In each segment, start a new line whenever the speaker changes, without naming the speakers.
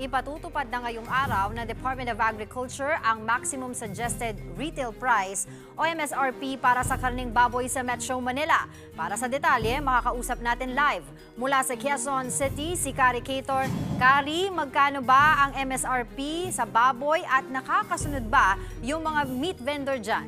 ipatutupad na ngayong araw ng Department of Agriculture ang Maximum Suggested Retail Price o MSRP para sa karning baboy sa Metro Manila. Para sa detalye, makakausap natin live mula sa Quezon City si Kari Cator. Kari, magkano ba ang MSRP sa baboy at nakakasunod ba yung mga meat vendor dyan?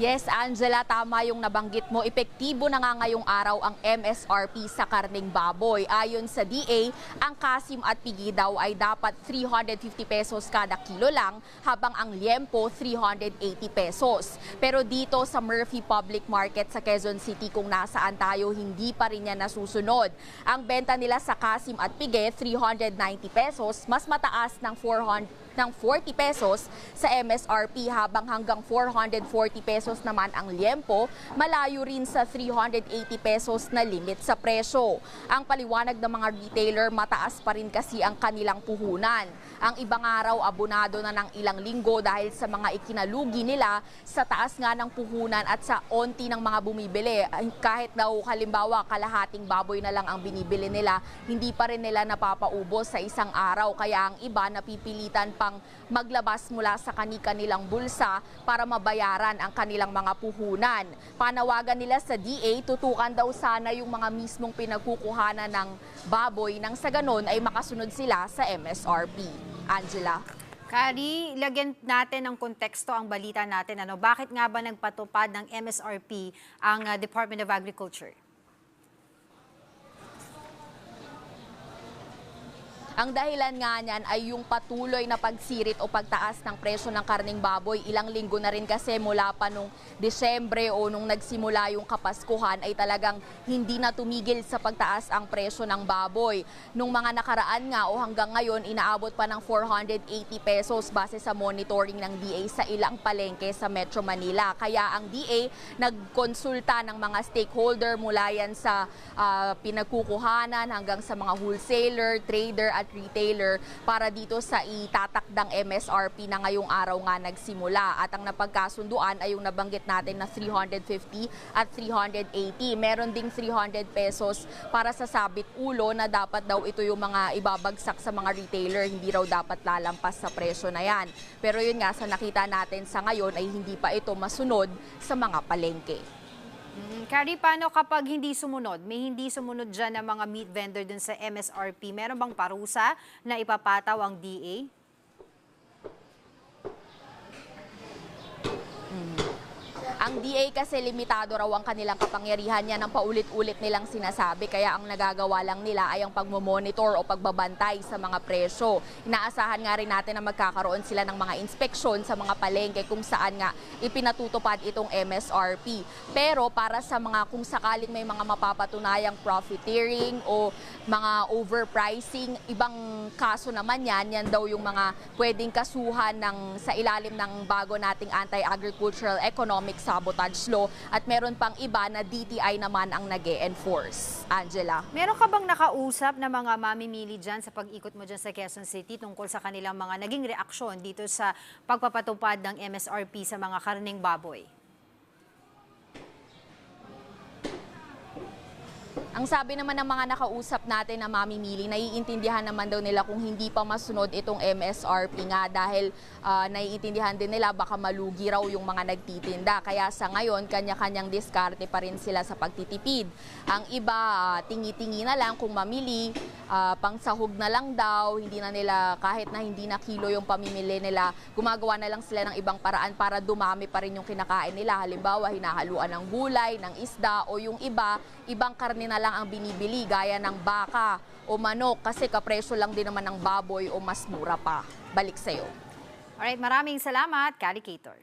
Yes, Angela, tama yung nabanggit mo. Epektibo na nga ngayong araw ang MSRP sa karning baboy. Ayon sa DA, ang kasim at pigi daw ay dapat 350 pesos kada kilo lang, habang ang liempo 380 pesos. Pero dito sa Murphy Public Market sa Quezon City, kung nasaan tayo, hindi pa rin yan nasusunod. Ang benta nila sa kasim at pigi, 390 pesos, mas mataas ng 40 pesos sa MSRP, habang hanggang 440 pesos naman ang liempo, malayo rin sa 380 pesos na limit sa presyo. Ang paliwanag ng mga retailer, mataas pa rin kasi ang kanilang puhunan. Ang ibang araw, abonado na ng ilang linggo dahil sa mga ikinalugi nila sa taas nga ng puhunan at sa onti ng mga bumibili. Kahit daw halimbawa kalahating baboy na lang ang binibili nila, hindi pa rin nila napapaubos sa isang araw. Kaya ang iba napipilitan pang maglabas mula sa kanilang bulsa para mabayaran ang kanilang mga puhunan. Panawagan nila sa DA, tutukan daw sana yung mga mismong pinagkukuhanan ng baboy nang sa ganon ay makasunod sila sa MSRP. Angela?
Kari, lagyan natin ng konteksto ang balita natin. Bakit nga ba nagpatupad ng MSRP ang Department of Agriculture?
Ang dahilan nga niyan ay yung patuloy na pagsirit o pagtaas ng presyo ng karning baboy. Ilang linggo na rin kasi mula pa nung Desyembre o nung nagsimula yung Kapaskuhan ay talagang hindi na tumigil sa pagtaas ang presyo ng baboy. Nung mga nakaraan nga o hanggang ngayon, inaabot pa ng 480 pesos base sa monitoring ng DA sa ilang palengke sa Metro Manila. Kaya ang DA nagkonsulta ng mga stakeholder mula yan sa pinagkukuhanan hanggang sa mga wholesaler, trader at retailer para dito sa itatakdang MSRP na ngayong araw nga nagsimula. At ang napagkasunduan ay yung nabanggit natin na 350 at 380. Meron ding 300 pesos para sa sabit ulo na dapat daw ito yung mga ibabagsak sa mga retailer. Hindi raw dapat lalampas sa presyo na yan. Pero yun nga, sa nakita natin sa ngayon ay hindi pa ito masunod sa mga palengke.
Kari, paano kapag hindi sumunod? May hindi sumunod dyan ng mga meat vendor dun sa MSRP. Meron bang parusa na ipapataw ang DA?
Ang DA kasi limitado raw ang kanilang kapangyarihan, yan ang paulit-ulit nilang sinasabi. Kaya ang nagagawa lang nila ay ang pagmomonitor o pagbabantay sa mga presyo. Inaasahan nga rin natin na magkakaroon sila ng mga inspeksyon sa mga palengke kung saan nga ipinatutupad itong MSRP. Pero para sa mga kung sakaling may mga mapapatunayang profiteering o mga overpricing, ibang kaso naman yan daw yung mga pwedeng kasuhan sa ilalim ng bago nating Anti-Agricultural Economic Sabotage Law, at meron pang iba na DTI naman ang nag-e-enforce. Angela?
Meron ka bang nakausap na mga mamimili dyan sa pag-ikot mo dyan sa Quezon City tungkol sa kanilang mga naging reaksyon dito sa pagpapatupad ng MSRP sa mga karning baboy?
Ang sabi naman ng mga nakausap natin na mamimili, naiintindihan naman daw nila kung hindi pa masunod itong MSRP nga dahil naiintindihan din nila baka malugi raw yung mga nagtitinda. Kaya sa ngayon, kanya-kanyang diskarte pa rin sila sa pagtitipid. Ang iba, tingi-tingi na lang kung mamili, pangsahog na lang daw, hindi na nila, kahit na hindi na kilo yung pamimili nila, gumagawa na lang sila ng ibang paraan para dumami pa rin yung kinakain nila. Halimbawa, hinahaluan ng gulay, ng isda, o yung iba, ibang karne na lang ang binibili gaya ng baka o manok kasi kapresyo lang din naman ng baboy o mas mura pa. Balik sa'yo.
Alright, maraming salamat, Kari Cator.